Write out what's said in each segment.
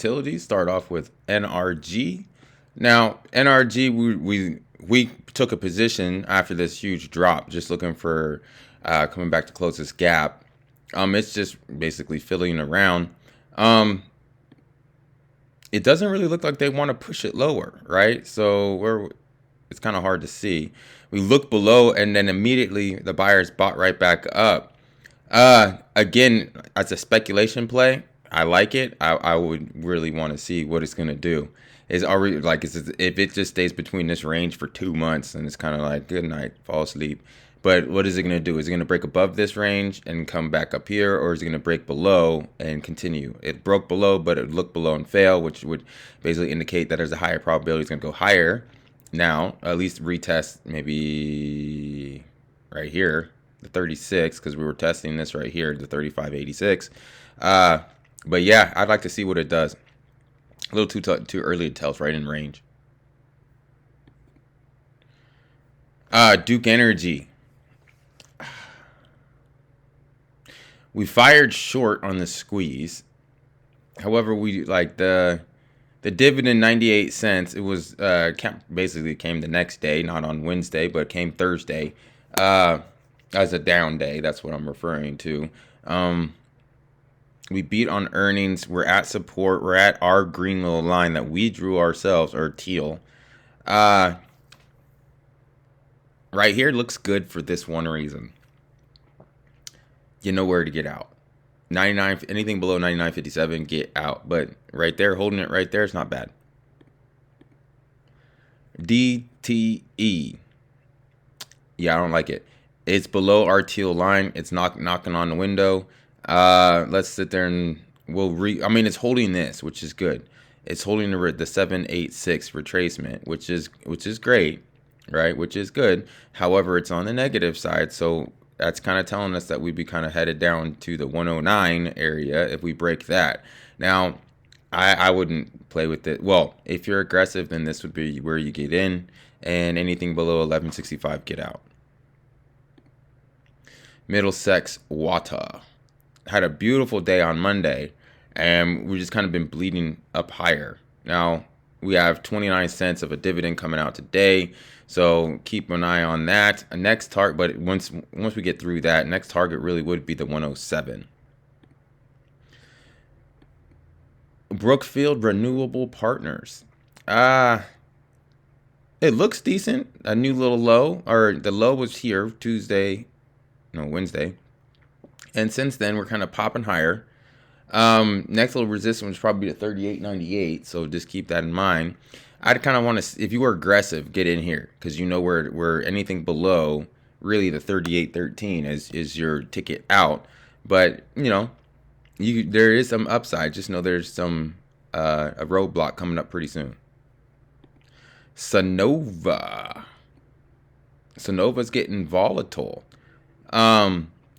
utilities. Start off with NRG. Now, NRG, we took a position after this huge drop, just looking for coming back to close this gap. It's just basically filling around. It doesn't really look like they want to push it lower, right? So it's kind of hard to see. We look below, and then immediately the buyers bought right back up. Again, as a speculation play, I like it. I would really want to see what it's gonna do. Is already like if it just stays between this range for 2 months, and it's kind of like good night, fall asleep. But what is it gonna do? Is it gonna break above this range and come back up here, or is it gonna break below and continue? It broke below, but it looked below and fail, which would basically indicate that there's a higher probability it's gonna go higher. Now, at least retest maybe right here, the 36, because we were testing this right here, the 35.86. But yeah, I'd like to see what it does. A little too early to tell. It's right in range. Duke Energy. We fired short on the squeeze. However, we like the dividend 98 cents. It was basically came the next day, not on Wednesday, but came Thursday as a down day. That's what I'm referring to. We beat on earnings. We're at support. We're at our green little line that we drew ourselves, or teal. Right here looks good for this one reason. You know where to get out. 99, anything below 99.57, get out. But right there, holding it right there, it's not bad. DTE. Yeah, I don't like it. It's below our teal line. It's knocking on the window. Let's sit there and I mean, it's holding this, which is good. It's holding the 786 retracement, which is great, right? Which is good. However, it's on the negative side, so that's kind of telling us that we'd be kind of headed down to the 109 area if we break that. Now, I wouldn't play with it. Well, if you're aggressive, then this would be where you get in, and anything below 1165, get out. MSEX water had a beautiful day on Monday, and we've just kind of been bleeding up higher. Now, we have 29 cents of a dividend coming out today, so keep an eye on that. Next target, but once we get through that, next target really would be the 107. Brookfield Renewable Partners. It looks decent. A new little low, or the low was here Wednesday. And since then, we're kind of popping higher. Next little resistance was probably the 38.98, so just keep that in mind. I'd kind of want to, if you were aggressive, get in here, because you know where anything below really the 38.13 is your ticket out. But there is some upside. Just know there's some a roadblock coming up pretty soon. Sonova's getting volatile.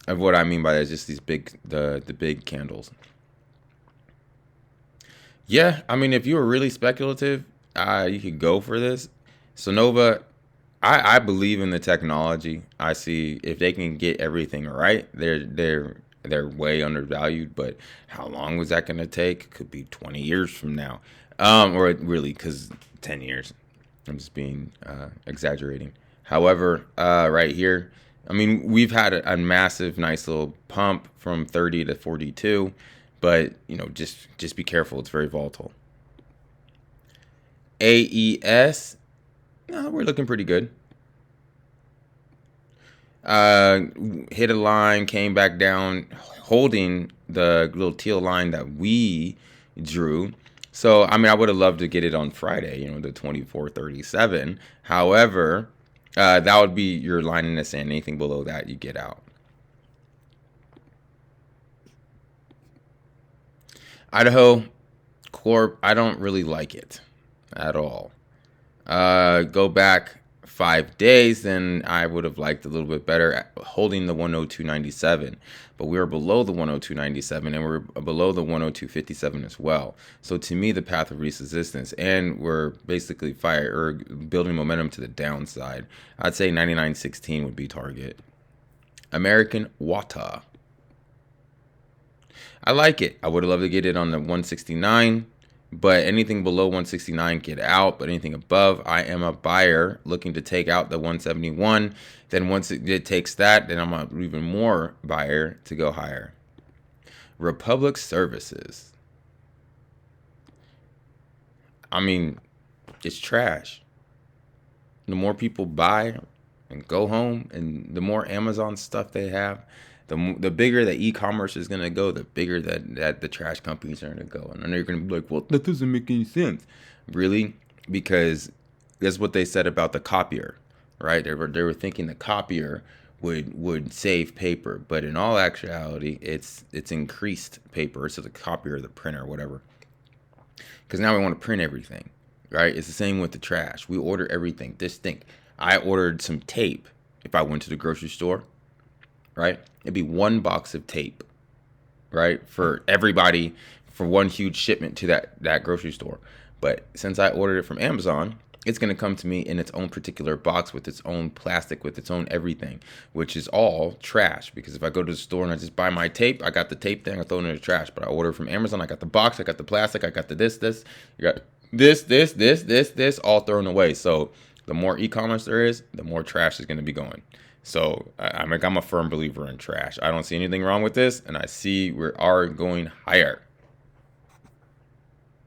Of what I mean by that is just these the big candles. Yeah, I mean, if you were really speculative, you could go for this. Sonova, I believe in the technology. I see if they can get everything right, they're way undervalued. But how long was that going to take? Could be 20 years from now, or really, because 10 years. I'm just being exaggerating. However, right here, I mean, we've had a massive, nice little pump from 30 to 42, but just be careful. It's very volatile. AES, we're looking pretty good. Hit a line, came back down, holding the little teal line that we drew. So, I mean, I would have loved to get it on Friday, the 24.37. However, that would be your line in the sand. Anything below that, you get out. Idaho Corp, I don't really like it at all. Go back 5 days, then I would have liked a little bit better holding the 102.97. But we were below the 102.97, and we're below the 102.57 as well. So to me, the path of least resistance, and we're basically building momentum to the downside. I'd say 99.16 would be target. American Water. I like it. I would have loved to get it on the 169. But anything below 169, get out. But anything above, I am a buyer looking to take out the 171. Then once it takes that, then I'm an even more buyer to go higher. Republic Services. I mean, it's trash. The more people buy and go home, and the more Amazon stuff they have, the bigger the e-commerce is going to go, the bigger that the trash companies are going to go. And then you're going to be like, well, that doesn't make any sense. Really? Because that's what they said about the copier, right? They were thinking the copier would save paper, but in all actuality, it's increased paper. So the copier, the printer, whatever. Because now we want to print everything, right? It's the same with the trash. We order everything. Just think, I ordered some tape. If I went to the grocery store, right, it'd be one box of tape, right, for everybody, for one huge shipment to that grocery store. But since I ordered it from Amazon, it's going to come to me in its own particular box with its own plastic, with its own everything, which is all trash. Because if I go to the store and I just buy my tape, I got the tape thing, I throw it in the trash. But I order from Amazon, I got the box, I got the plastic, I got the this, you got this, all thrown away. So the more e-commerce there is, the more trash is going to be going. So I'm a firm believer in trash. I don't see anything wrong with this, and I see we are going higher.